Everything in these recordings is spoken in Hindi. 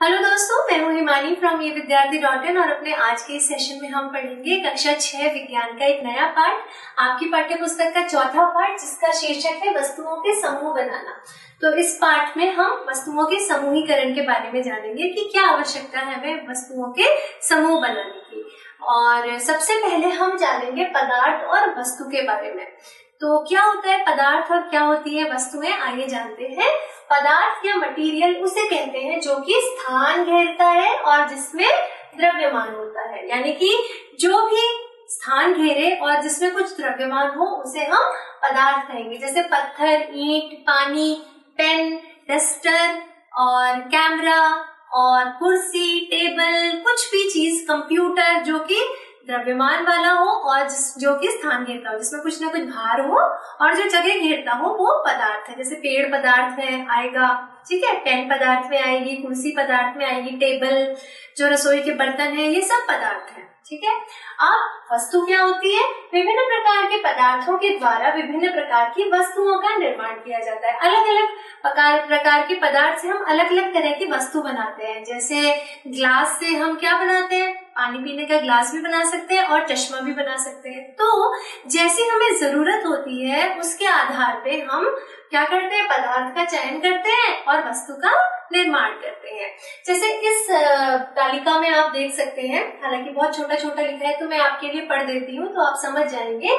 हेलो दोस्तों, मैं हूँ हिमानी फ्रॉम ये विद्यार्थी .in और अपने आज के इस सेशन में हम पढ़ेंगे कक्षा 6 विज्ञान का एक नया पाठ, आपकी पाठ्य पुस्तक का चौथा पाठ, जिसका शीर्षक है वस्तुओं के समूह बनाना। तो इस पाठ में हम वस्तुओं के समूहीकरण के बारे में जानेंगे कि क्या आवश्यकता है हमें वस्तुओं के समूह बनाने की। और सबसे पहले हम जानेंगे पदार्थ और वस्तु के बारे में। तो क्या होता है पदार्थ और क्या होती है वस्तुएं, आइए जानते हैं। पदार्थ या मटेरियल उसे कहते हैं जो कि स्थान घेरता है और जिसमें द्रव्यमान होता है, यानी कि जो भी स्थान घेरे और जिसमें कुछ द्रव्यमान हो उसे हम पदार्थ कहेंगे। जैसे पत्थर, ईंट, पानी, पेन, डस्टर और कैमरा और कुर्सी, टेबल, कुछ भी चीज, कंप्यूटर जो कि द्रव्यमान वाला हो और जो कि स्थान घेरता हो, जिसमें कुछ ना कुछ भार हो और जो जगह घेरता हो, वो पदार्थ है। जैसे पेड़ पदार्थ में आएगा, ठीक है, पेन पदार्थ में आएगी, कुर्सी पदार्थ में आएगी, टेबल, जो रसोई के बर्तन है, ये सब पदार्थ है, ठीक है। अब वस्तु क्या होती है? विभिन्न प्रकार के पदार्थों के द्वारा विभिन्न प्रकार की वस्तुओं का निर्माण किया जाता है। अलग अलग प्रकार के पदार्थ से हम अलग अलग तरह की वस्तु बनाते हैं। जैसे ग्लास से हम क्या बनाते हैं? पानी पीने का ग्लास भी बना सकते हैं और चश्मा भी बना सकते हैं। तो जैसी हमें जरूरत होती है उसके आधार पे हम क्या करते हैं? पदार्थ का चयन करते हैं और वस्तु का निर्माण करते हैं। जैसे इस तालिका में आप देख सकते हैं, हालांकि बहुत छोटा छोटा लिखा है तो मैं आपके लिए पढ़ देती हूँ तो आप समझ जाएंगे।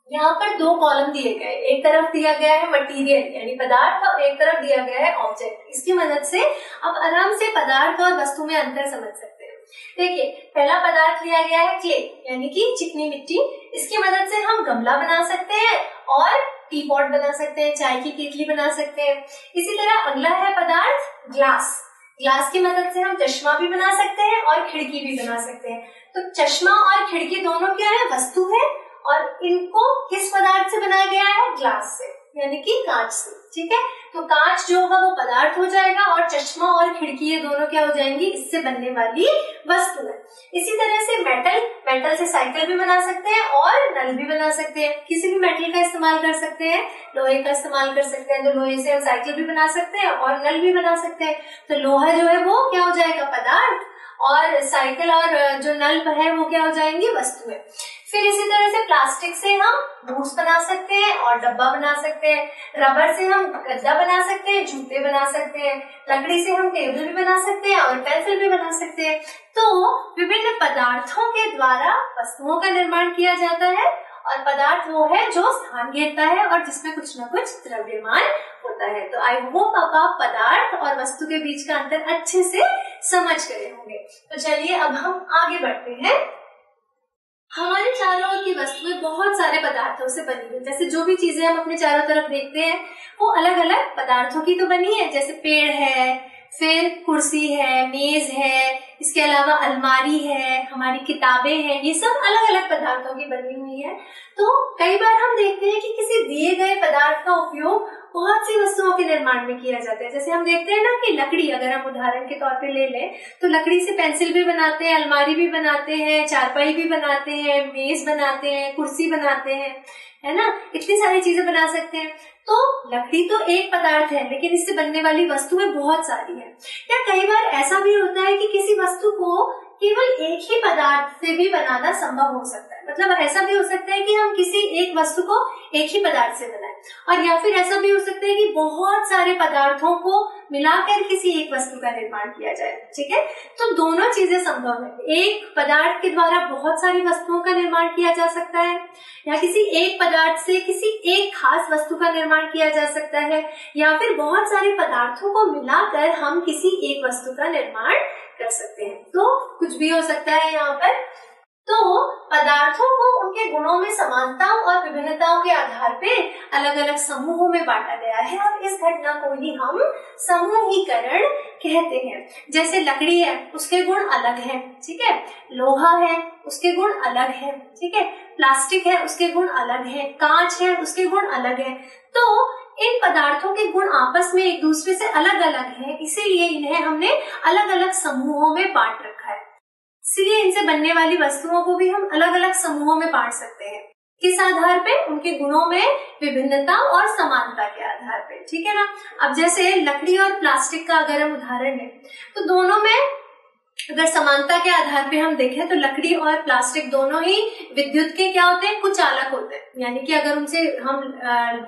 यहाँ पर दो कॉलम दिए गए, एक तरफ दिया गया है मटेरियल यानी पदार्थ और एक तरफ दिया गया है ऑब्जेक्ट। इसकी मदद से आप आराम से पदार्थ और वस्तु में अंतर समझ सकते हैं। देखिए, पहला पदार्थ लिया गया है क्ले यानी कि चिकनी मिट्टी। इसकी मदद से हम गमला बना सकते हैं और टी पॉट बना सकते हैं, चाय की केतली बना सकते हैं। इसी तरह अगला है पदार्थ ग्लास। ग्लास की मदद से हम चश्मा भी बना सकते हैं और खिड़की भी बना सकते हैं। तो चश्मा और खिड़की दोनों क्या है? वस्तु है और इनको किस पदार्थ से बनाया गया है? ग्लास से, यानी कि कांच से, ठीक है। तो कांच जो होगा वो पदार्थ हो जाएगा और चश्मा और खिड़की ये दोनों क्या हो जाएंगी? इससे बनने वाली वस्तु है। इसी तरह से मेटल से साइकिल भी बना सकते हैं और नल भी बना सकते हैं। किसी भी मेटल का इस्तेमाल कर सकते हैं, लोहे का इस्तेमाल कर सकते हैं, तो लोहे से हम साइकिल भी बना सकते हैं और नल भी बना सकते हैं। तो लोहा जो है वो क्या हो जाएगा? पदार्थ, और साइकिल और जो नल है वो क्या हो जाएंगी? वस्तु है। फिर इसी तरह से प्लास्टिक से हम बूट्स बना सकते हैं और डब्बा बना सकते हैं। रबर से हम गद्दा बना सकते हैं, जूते बना सकते हैं। लकड़ी से हम टेबल भी बना सकते हैं और पेंसिल भी बना सकते हैं। तो विभिन्न पदार्थों के द्वारा वस्तुओं का निर्माण किया जाता है और पदार्थ वो है जो स्थान घेरता है और जिसमें कुछ न कुछ द्रव्यमान होता है। तो आई होप आप पदार्थ और वस्तु के बीच का अंतर अच्छे से समझ गए होंगे। तो चलिए अब हम आगे बढ़ते हैं। हमारे चारों ओर की वस्तुएं बहुत सारे पदार्थों से बनी है। जैसे जो भी चीजें हम अपने चारों तरफ देखते हैं वो अलग अलग पदार्थों की तो बनी है। जैसे पेड़ है, फिर कुर्सी है, मेज है, इसके अलावा अलमारी है, हमारी किताबें हैं, ये सब अलग अलग पदार्थों की बनी हुई है। तो कई बार हम देखते हैं कि किसी दिए गए पदार्थ का उपयोग बहुत सी वस्तुओं के निर्माण में किया जाता है। जैसे हम देखते हैं ना कि लकड़ी, अगर हम उदाहरण के तौर पे ले लें तो लकड़ी से पेंसिल भी बनाते हैं, अलमारी भी बनाते हैं, चारपाई भी बनाते हैं, मेज बनाते हैं, कुर्सी बनाते हैं, है ना, इतनी सारी चीजें बना सकते हैं। तो लकड़ी तो एक पदार्थ है लेकिन इससे बनने वाली वस्तुएं बहुत सारी हैं। या कई बार ऐसा भी होता है कि किसी वस्तु को केवल एक ही पदार्थ से भी बनाना संभव हो सकता है। मतलब ऐसा भी हो सकता है कि हम किसी एक वस्तु को एक ही पदार्थ से बनाएं, और या फिर ऐसा भी हो सकता है कि बहुत सारे पदार्थों को मिलाकर किसी एक वस्तु का निर्माण किया जाए, ठीक है। तो दोनों चीजें संभव है। एक पदार्थ के द्वारा बहुत सारी वस्तुओं का निर्माण किया जा सकता है, या किसी एक पदार्थ से किसी एक खास वस्तु का निर्माण किया जा सकता है, या फिर बहुत सारे पदार्थों को मिलाकर हम किसी एक वस्तु का निर्माण कर सकते हैं। तो कुछ भी हो सकता है यहाँ पर। तो पदार्थों को उनके गुणों में समानताओं और विभिन्नताओं के आधार पे अलग अलग समूहों में बांटा गया है और इस घटना को ही हम समूहीकरण कहते हैं। जैसे लकड़ी है, उसके गुण अलग हैं, ठीक है। लोहा है, उसके गुण अलग हैं, ठीक है। प्लास्टिक है, उसके गुण अलग हैं। कांच है, उसके गुण अलग हैं। तो इन पदार्थों के गुण आपस में एक दूसरे से अलग अलग हैं, इसीलिए इन्हें हमने अलग अलग समूहों में बांट रखा है। इसलिए इनसे बनने वाली वस्तुओं को भी हम अलग अलग समूहों में बांट सकते हैं। किस आधार पे? उनके गुणों में विभिन्नता और समानता के आधार पे, ठीक है ना। अब जैसे लकड़ी और प्लास्टिक का अगर हम उदाहरण लें तो दोनों में अगर समानता के आधार पे हम देखें तो लकड़ी और प्लास्टिक दोनों ही विद्युत के क्या होते हैं? कुचालक होते हैं। यानी कि अगर उनसे हम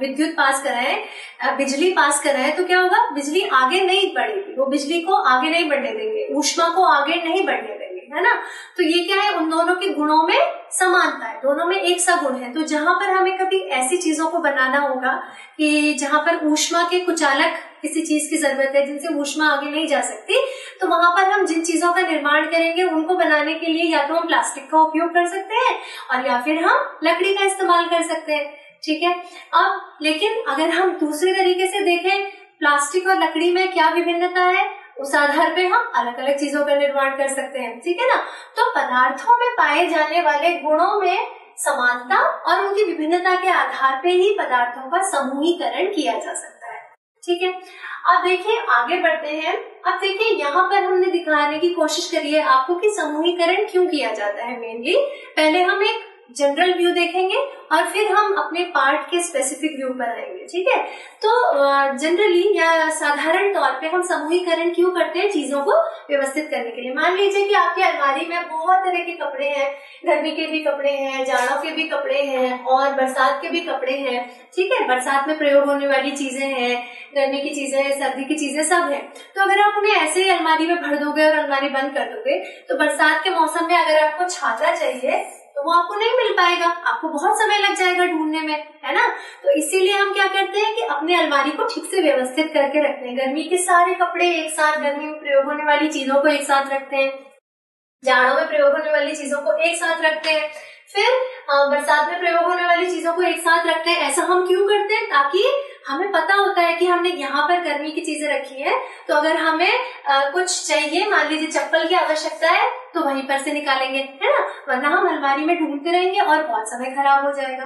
विद्युत पास कराएं, बिजली पास कराएं तो क्या होगा? बिजली आगे नहीं बढ़ेगी, वो बिजली को आगे नहीं बढ़ने देंगे, ऊष्मा को आगे नहीं बढ़ने देंगे, है ना। तो ये क्या है? उन दोनों के गुणों में समानता है, दोनों में एक सा गुण है। तो जहां पर हमें कभी ऐसी चीजों को बनाना होगा कि जहां पर ऊष्मा के कुचालक किसी चीज की जरूरत है, जिनसे ऊष्मा आगे नहीं जा सकती, तो वहां पर हम जिन चीजों का निर्माण करेंगे उनको बनाने के लिए या तो हम प्लास्टिक का उपयोग कर सकते हैं और या फिर हम लकड़ी का इस्तेमाल कर सकते हैं, ठीक है। अब लेकिन अगर हम दूसरे तरीके से देखें, प्लास्टिक और लकड़ी में क्या विभिन्नता है, उस आधार पे हम अलग अलग चीजों का निर्माण कर सकते हैं, ठीक है ना। तो पदार्थों में पाए जाने वाले गुणों में समानता और उनकी विभिन्नता के आधार पे ही पदार्थों का समूहीकरण किया जा सकता है, ठीक है। अब देखिए आगे बढ़ते हैं। अब देखिए यहाँ पर हमने दिखाने की कोशिश करी है आपको कि समूहीकरण क्यों किया जाता है। मेनली पहले हम एक जनरल व्यू देखेंगे और फिर हम अपने पार्ट के स्पेसिफिक व्यू पर आएंगे, ठीक है। तो जनरली या साधारण तौर पे हम समूहीकरण क्यों करते हैं? चीजों को व्यवस्थित करने के लिए। मान लीजिए कि आपकी अलमारी में बहुत तरह के कपड़े हैं, गर्मी के भी कपड़े हैं, जाड़ों के भी कपड़े हैं और बरसात के भी कपड़े हैं, ठीक है। बरसात में प्रयोग होने वाली चीजें हैं, गर्मी की चीजें हैं, सर्दी की चीजें सब है। तो अगर आप उन्हें ऐसे ही अलमारी में भर दोगे और अलमारी बंद कर दोगे तो बरसात के मौसम में अगर आपको छाता चाहिए तो वो आपको नहीं मिल पाएगा, आपको बहुत समय लग जाएगा ढूंढने में, है ना। तो इसीलिए हम क्या करते हैं कि अपने अलमारी को ठीक से व्यवस्थित करके रखते हैं। गर्मी के सारे कपड़े एक साथ, गर्मी में प्रयोग होने वाली चीजों को एक साथ रखते हैं, जाड़ों में प्रयोग होने वाली चीजों को एक साथ रखते हैं, फिर बरसात में प्रयोग होने वाली चीजों को एक साथ रखते हैं। ऐसा हम क्यों करते हैं? ताकि हमें पता होता है कि हमने यहाँ पर गर्मी की चीजें रखी है, तो अगर हमें कुछ चाहिए, मान लीजिए चप्पल की आवश्यकता है, तो वहीं पर से निकालेंगे, है ना। वरना हम अलमारी में ढूंढते रहेंगे और बहुत समय खराब हो जाएगा।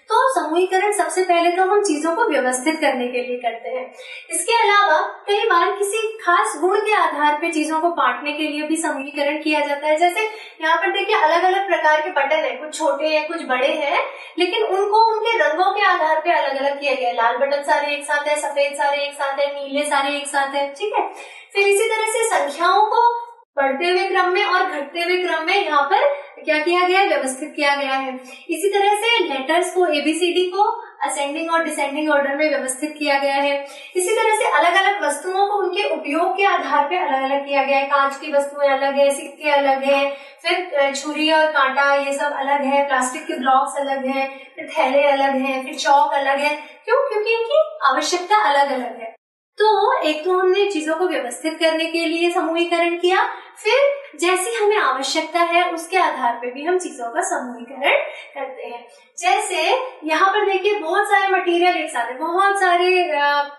तो समूहीकरण सबसे पहले तो हम चीजों को व्यवस्थित करने के लिए करते हैं। इसके अलावा कई बार किसी खास गुण के आधार पे चीजों को बांटने के लिए भी समूहीकरण किया जाता है। जैसे यहाँ पर देखिए अलग अलग प्रकार के बटन है, कुछ छोटे हैं, कुछ बड़े हैं, लेकिन उनको उनके रंगों के आधार पे अलग अलग किया गया है। लाल बटन सारे एक साथ है, सफेद सारे एक साथ है, नीले सारे एक साथ है, ठीक है। फिर इसी तरह से संख्याओं को बढ़ते हुए क्रम में और घटते हुए क्रम में यहाँ पर क्या किया गया है? व्यवस्थित किया गया है। इसी तरह से लेटर्स को, एबीसीडी को असेंडिंग और डिसेंडिंग ऑर्डर में व्यवस्थित किया गया है। इसी तरह से अलग अलग वस्तुओं को उनके उपयोग के आधार पे अलग अलग किया गया है। कांच की वस्तुएं अलग है, सिक्के अलग है, फिर छुरी और कांटा ये सब अलग है, प्लास्टिक के ब्लॉक्स अलग है, फिर थैले अलग है, फिर चौक अलग है। क्यों? क्योंकि इनकी आवश्यकता अलग अलग है। तो एक तो हमने चीजों को व्यवस्थित करने के लिए समूहीकरण किया, फिर जैसी हमें आवश्यकता है उसके आधार पे भी हम चीजों का समूहीकरण करते हैं। जैसे यहाँ पर देखिए बहुत सारे मटेरियल एक साथ है, बहुत सारे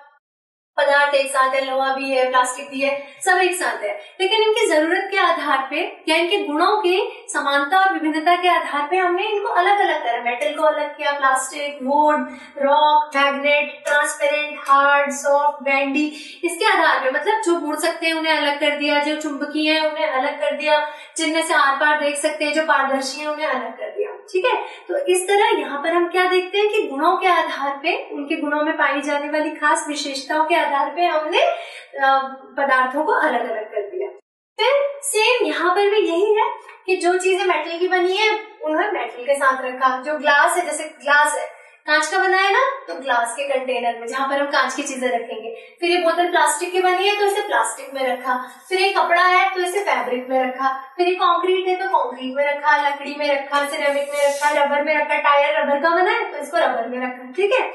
पदार्थ एक साथ है, लोहा भी है, प्लास्टिक भी है, सब एक साथ है, लेकिन इनकी जरूरत के आधार पे या इनके गुणों की समानता और विभिन्नता के आधार पे हमने इनको अलग अलग करा। मेटल को अलग किया, plastic, would, rock, magnet, transparent, hard, soft, bandy, इसके आधार पे मतलब जो मुड़ सकते हैं उन्हें अलग कर दिया, जो चुंबकीय है उन्हें अलग कर दिया, जिनमें से आर पार देख सकते हैं, जो पारदर्शी है उन्हें अलग कर दिया, ठीक है। तो इस तरह यहाँ पर हम क्या देखते हैं कि गुणों के आधार पे, उनके गुणों में पाई जाने वाली खास विशेषताओं के आधार पे हमने पदार्थों को अलग अलग कर दिया। फिर सेम यहाँ पर भी यही है कि जो चीजें मेटल की बनी है उन्हें मेटल के साथ रखा। जो ग्लास है, जैसे ग्लास है कांच का बना है ना, तो ग्लास के कंटेनर में जहां पर हम कांच की चीजें रखेंगे। फिर ये बोतल प्लास्टिक की बनी है तो इसे प्लास्टिक में रखा। फिर ये कपड़ा है तो इसे फैब्रिक में रखा। फिर ये कंक्रीट है तो कंक्रीट में रखा, लकड़ी में रखा, सिरेमिक में रखा, रबर में रखा, टायर रबर का बना है तो इसको रबर में रखा, ठीक है।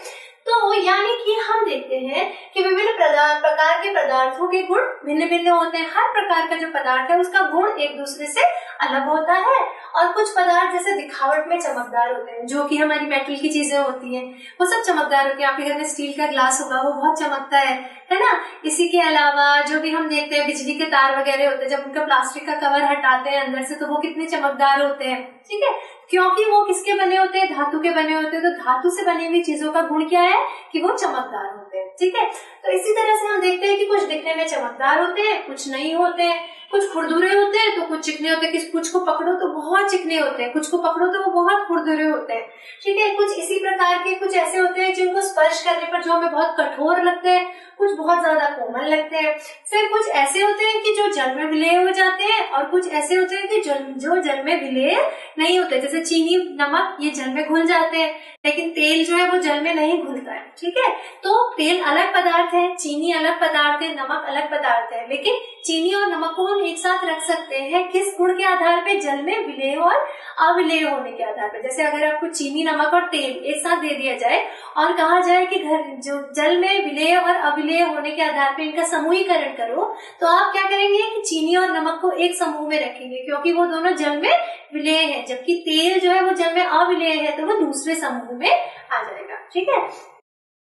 तो यानी कि हम देखते हैं कि विभिन्न प्रकार के पदार्थों के गुण भिन्न भिन्न होते हैं। हर प्रकार का जो पदार्थ है उसका गुण एक दूसरे से अलग होता है। और कुछ पदार्थ जैसे दिखावट में चमकदार होते हैं, जो कि हमारी मेटल की चीजें होती हैं, वो सब चमकदार होती है। आपके घर में स्टील का ग्लास होगा, वो बहुत चमकता है ना। इसी के अलावा जो भी हम देखते हैं बिजली के तार वगैरह होते हैं, जब उनका प्लास्टिक का कवर हटाते हैं अंदर से तो वो कितने चमकदार होते हैं, ठीक है, क्योंकि वो किसके बने होते हैं? धातु के बने होते हैं। तो धातु से बनी हुई चीजों का गुण क्या है कि वो चमकदार होते हैं, ठीक है। तो इसी तरह से हम देखते हैं कि कुछ दिखने में चमकदार होते हैं, कुछ नहीं होते हैं, कुछ खुरदुरे होते हैं तो कुछ चिकने होते हैं, कुछ को पकड़ो तो बहुत चिकने होते हैं, कुछ को पकड़ो तो वो बहुत खुरदुरे होते हैं, ठीक है। कुछ इसी प्रकार के कुछ ऐसे होते हैं जिनको स्पर्श करने पर जो हमें बहुत कठोर लगते हैं, कुछ बहुत ज्यादा कोमल लगते हैं। फिर कुछ ऐसे होते हैं कि जो जल में विलेय हो जाते हैं और कुछ ऐसे होते हैं कि जो जल में विलेय नहीं होते, जैसे चीनी, नमक, ये जल में घुल जाते हैं, लेकिन तेल जो है वो जल में नहीं घुलता है, ठीक है। तो तेल अलग पदार्थ है, चीनी अलग पदार्थ है, नमक अलग पदार्थ है, लेकिन चीनी और नमक को हम एक साथ रख सकते हैं किस गुण के आधार पे? जल में विलेय और अविलेय होने के आधार पे। जैसे अगर आपको चीनी, नमक और तेल एक साथ दे दिया जाए और कहा जाए कि जो जल में विलेय और अविलेय होने के आधार पे इनका समूहीकरण करो, तो आप क्या करेंगे कि चीनी और नमक को एक समूह में रखेंगे, क्योंकि वो दोनों जल में विलेय है, जबकि तेल जो है वो जल में अविलेय है, तो वो दूसरे समूह में आ जाएगा, ठीक है।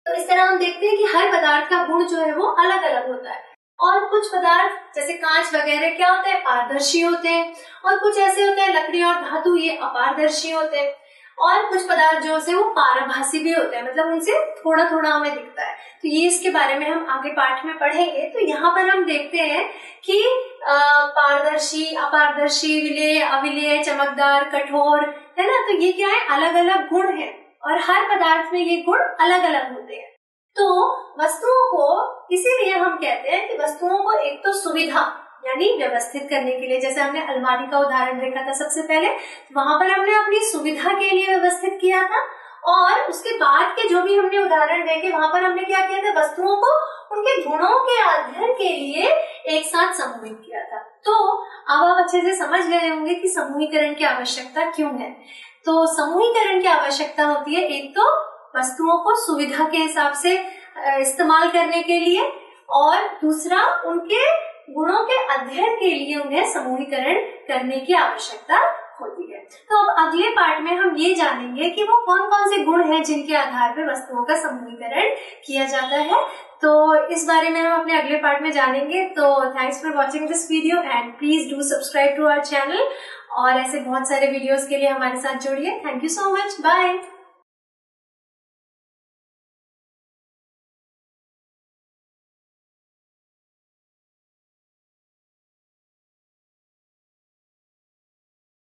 तो इस तरह हम देखते हैं कि हर पदार्थ का गुण जो है वो अलग अलग होता है। और कुछ पदार्थ जैसे कांच वगैरह क्या होते हैं? पारदर्शी होते हैं, और कुछ ऐसे होते हैं लकड़ी और धातु, ये अपारदर्शी होते हैं। और कुछ पदार्थ जो है वो पारभासी भी होते हैं, मतलब उनसे थोड़ा थोड़ा हमें दिखता है। तो ये इसके बारे में हम आगे पाठ में पढ़ेंगे। तो यहाँ पर हम देखते हैं कि पारदर्शी, अपारदर्शी, विलेय, अविलेय, चमकदार, कठोर, है ना। तो ये क्या है? अलग अलग गुण है और हर पदार्थ में ये गुण अलग अलग होते हैं। तो वस्तुओं को इसीलिए हम कहते हैं कि वस्तुओं को एक तो सुविधा यानी व्यवस्थित करने के लिए, जैसे हमने अलमारी का उदाहरण देखा था सबसे पहले, वहां पर हमने अपनी सुविधा के लिए व्यवस्थित किया था, और उसके बाद के जो भी हमने उदाहरण देखे वहां पर हमने क्या किया था? वस्तुओं को उनके गुणों के अध्ययन के लिए एक साथ समूहित किया था। तो अब आप अच्छे से समझ गए होंगे कि समूहीकरण की आवश्यकता क्यों है। तो समूहीकरण की आवश्यकता होती है एक तो वस्तुओं को सुविधा के हिसाब से इस्तेमाल करने के लिए, और दूसरा उनके गुणों के अध्ययन के लिए उन्हें समूहीकरण करने की आवश्यकता होती है। तो अब अगले पार्ट में हम ये जानेंगे कि वो कौन कौन से गुण हैं जिनके आधार पर वस्तुओं का समूहीकरण किया जाता है। तो इस बारे में हम अपने अगले पार्ट में जानेंगे। तो thanks for watching this video and please do subscribe to our channel, और ऐसे बहुत सारे वीडियोस के लिए हमारे साथ जुड़िए। Thank you so much, bye.